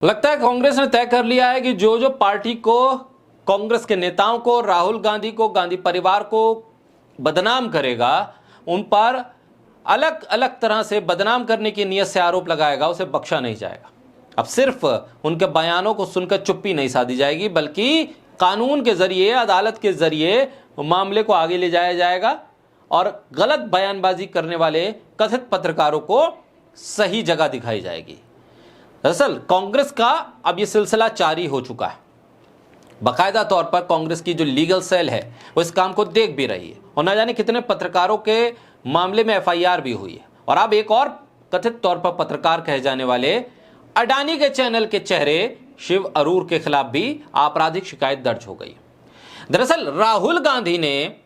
लगता है कांग्रेस ने तय कर लिया है कि जो जो पार्टी को, कांग्रेस के नेताओं को, राहुल गांधी को, गांधी परिवार को बदनाम करेगा, उन पर अलग अलग तरह से बदनाम करने की नीयत से आरोप लगाएगा, उसे बख्शा नहीं जाएगा। अब सिर्फ उनके बयानों को सुनकर चुप्पी नहीं साधी जाएगी, बल्कि कानून के जरिए, अदालत के जरिए मामले को आगे ले जाया जाएगा और गलत बयानबाजी करने वाले कथित पत्रकारों को सही जगह दिखाई जाएगी। दरअसल कांग्रेस का अब यह सिलसिला जारी हो चुका है। बाकायदा तौर पर कांग्रेस की जो लीगल सेल है वो इस काम को देख भी रही है और न जाने कितने पत्रकारों के मामले में एफआईआर भी हुई है। और अब एक और कथित तौर पर पत्रकार कहे जाने वाले अडानी के चैनल के चेहरे शिव अरूर के खिलाफ भी आपराधिक शिकायत दर्ज हो गई। दरअसल राहुल गांधी ने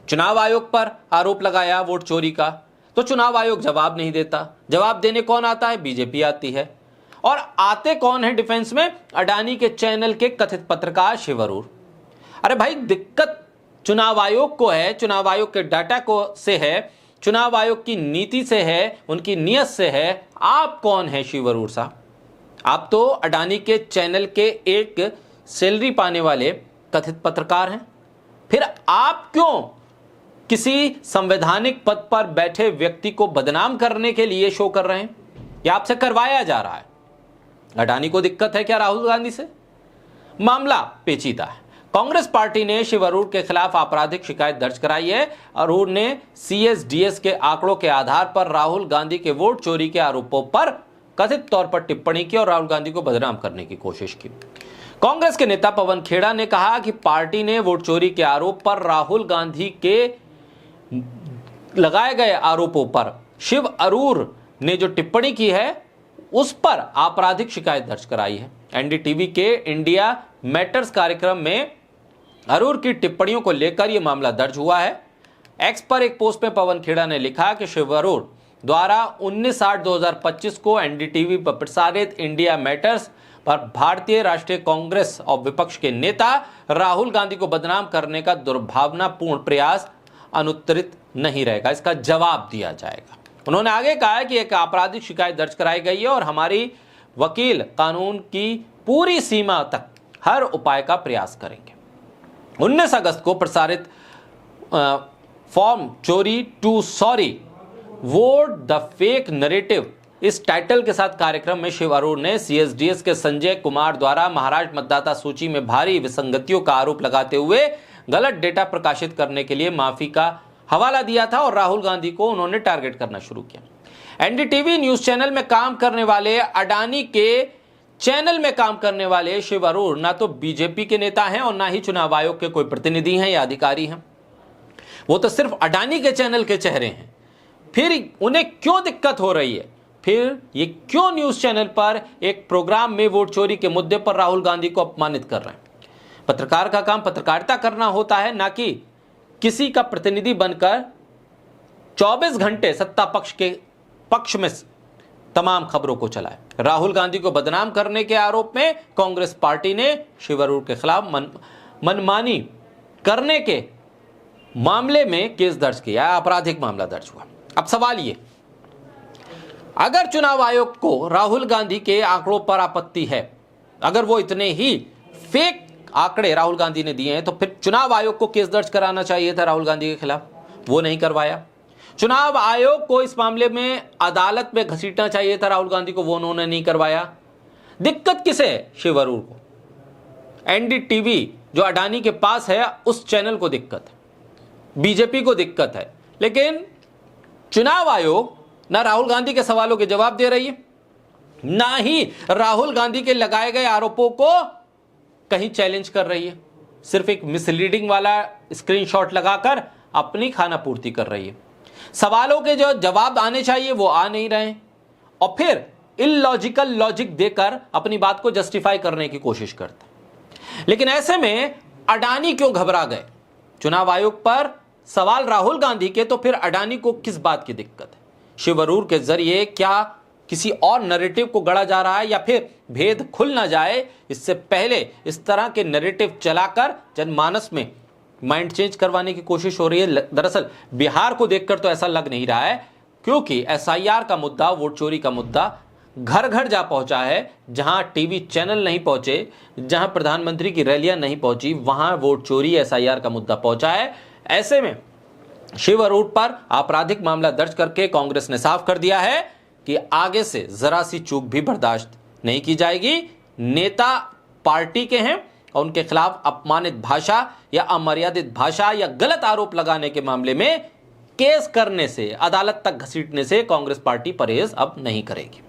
चुनाव आयोग पर आरोप लगाया वोट चोरी का, तो चुनाव आयोग जवाब नहीं देता। जवाब देने कौन आता है? बीजेपी आती है। और आते कौन है डिफेंस में? अडानी के चैनल के कथित पत्रकार शिव अरूर। अरे भाई, दिक्कत चुनाव आयोग को है, चुनाव आयोग के डाटा को से है, चुनाव आयोग की नीति से है, उनकी नीयत से है। आप कौन है शिव अरूर साहब? आप तो अडानी के चैनल के एक सैलरी पाने वाले कथित पत्रकार हैं। फिर आप क्यों किसी संवैधानिक पद पर बैठे व्यक्ति को बदनाम करने के लिए शो कर रहे हैं? यह आपसे करवाया जा रहा है। अडानी को दिक्कत है क्या राहुल गांधी से? मामला पेचीदा है। कांग्रेस पार्टी ने शिव अरूर के खिलाफ आपराधिक शिकायत दर्ज कराई है। अरूर ने सीएसडीएस के आंकड़ों के आधार पर राहुल गांधी के वोट चोरी के आरोपों पर कथित तौर पर टिप्पणी की और राहुल गांधी को बदनाम करने की कोशिश की। कांग्रेस के नेता पवन खेड़ा ने कहा कि पार्टी ने वोट चोरी के आरोप पर राहुल गांधी के लगाए गए आरोपों पर शिव अरूर ने जो टिप्पणी की है उस पर आपराधिक शिकायत दर्ज कराई है। एनडीटीवी के इंडिया मैटर्स कार्यक्रम में अरूर की टिप्पणियों को लेकर यह मामला दर्ज हुआ है। एक्स पर एक पोस्ट में पवन खेड़ा ने लिखा कि शिव अरूर द्वारा 19/8/2025 को एनडीटीवी पर प्रसारित इंडिया मैटर्स पर भारतीय राष्ट्रीय कांग्रेस और विपक्ष के नेता राहुल गांधी को बदनाम करने का दुर्भावनापूर्ण प्रयास अनुत्तरित नहीं रहेगा, इसका जवाब दिया जाएगा। उन्होंने आगे कहा है कि एक आपराधिक शिकायत दर्ज कराई गई है और हमारी वकील कानून की पूरी सीमा तक हर उपाय का प्रयास करेंगे। 19 अगस्त को प्रसारित फॉर्म चोरी to sorry vote the fake narrative, इस टाइटल के साथ कार्यक्रम में शिव अरूर ने सीएसडीएस के संजय कुमार द्वारा महाराष्ट्र मतदाता सूची में भारी विसंगतियों का आरोप लगाते हुए गलत डेटा प्रकाशित करने के लिए माफी का हवाला दिया था और राहुल गांधी को उन्होंने टारगेट करना शुरू किया। एनडीटीवी न्यूज चैनल में काम करने वाले, अडानी के चैनल में काम करने वाले शिव अरूर ना तो बीजेपी के नेता हैं और ना ही चुनाव आयोग के कोई प्रतिनिधि हैं या अधिकारी हैं। वो तो सिर्फ अडानी के चैनल के चेहरे हैं। फिर उन्हें क्यों दिक्कत हो रही है? फिर ये क्यों न्यूज चैनल पर एक प्रोग्राम में वोट चोरी के मुद्दे पर राहुल गांधी को अपमानित कर रहे हैं? पत्रकार का काम पत्रकारिता करना होता है, ना कि किसी का प्रतिनिधि बनकर 24 घंटे सत्ता पक्ष के पक्ष में तमाम खबरों को चलाए। राहुल गांधी को बदनाम करने के आरोप में कांग्रेस पार्टी ने शिव अरूर के खिलाफ मनमानी करने के मामले में केस दर्ज किया, आपराधिक मामला दर्ज हुआ। अब सवाल ये, अगर चुनाव आयोग को राहुल गांधी के आंकड़ों पर आपत्ति है, अगर वो इतने ही फेक आंकड़े राहुल गांधी ने दिए हैं, तो फिर चुनाव आयोग को केस दर्ज कराना चाहिए था राहुल गांधी के खिलाफ। वो नहीं करवाया। चुनाव आयोग को इस मामले में अदालत में घसीटना चाहिए था राहुल गांधी को, वो उन्होंने नहीं करवाया। दिक्कत किसे है? शिव अरूर को। एनडीटीवी जो अडानी के पास है उस चैनल को दिक्कत है, बीजेपी को दिक्कत है, लेकिन चुनाव आयोग ना राहुल गांधी के सवालों के जवाब दे रही है, ना ही राहुल गांधी के लगाए गए आरोपों को कहीं चैलेंज कर रही है। सिर्फ एक मिसलीडिंग वाला स्क्रीनशॉट लगाकर अपनी खाना पूर्ति कर रही है। सवालों के जो जवाब आने चाहिए वो आ नहीं रहे हैं और फिर इलॉजिकल लॉजिक देकर अपनी बात को जस्टिफाई करने की कोशिश करते हैं। लेकिन ऐसे में अडानी क्यों घबरा गए? चुनाव आयोग पर सवाल राहुल गांधी के, तो फिर अडानी को किस बात की दिक्कत है? शिव अरूर के जरिए क्या किसी और नैरेटिव को गढ़ा जा रहा है या फिर भेद खुल ना जाए इससे पहले इस तरह के नैरेटिव चलाकर जनमानस में माइंड चेंज करवाने की कोशिश हो रही है? दरअसल बिहार को देखकर तो ऐसा लग नहीं रहा है, क्योंकि एसआईआर का मुद्दा, वोट चोरी का मुद्दा घर घर जा पहुंचा है। जहां टीवी चैनल नहीं पहुंचे, जहां प्रधानमंत्री की रैलियां नहीं पहुंची, वहां वोट चोरी एसआईआर का मुद्दा पहुंचा है। ऐसे में शिव अरोड़ा पर आपराधिक मामला दर्ज करके कांग्रेस ने साफ कर दिया है कि आगे से जरा सी चूक भी बर्दाश्त नहीं की जाएगी। नेता पार्टी के हैं और उनके खिलाफ अपमानित भाषा या अमर्यादित भाषा या गलत आरोप लगाने के मामले में केस करने से, अदालत तक घसीटने से कांग्रेस पार्टी परहेज अब नहीं करेगी।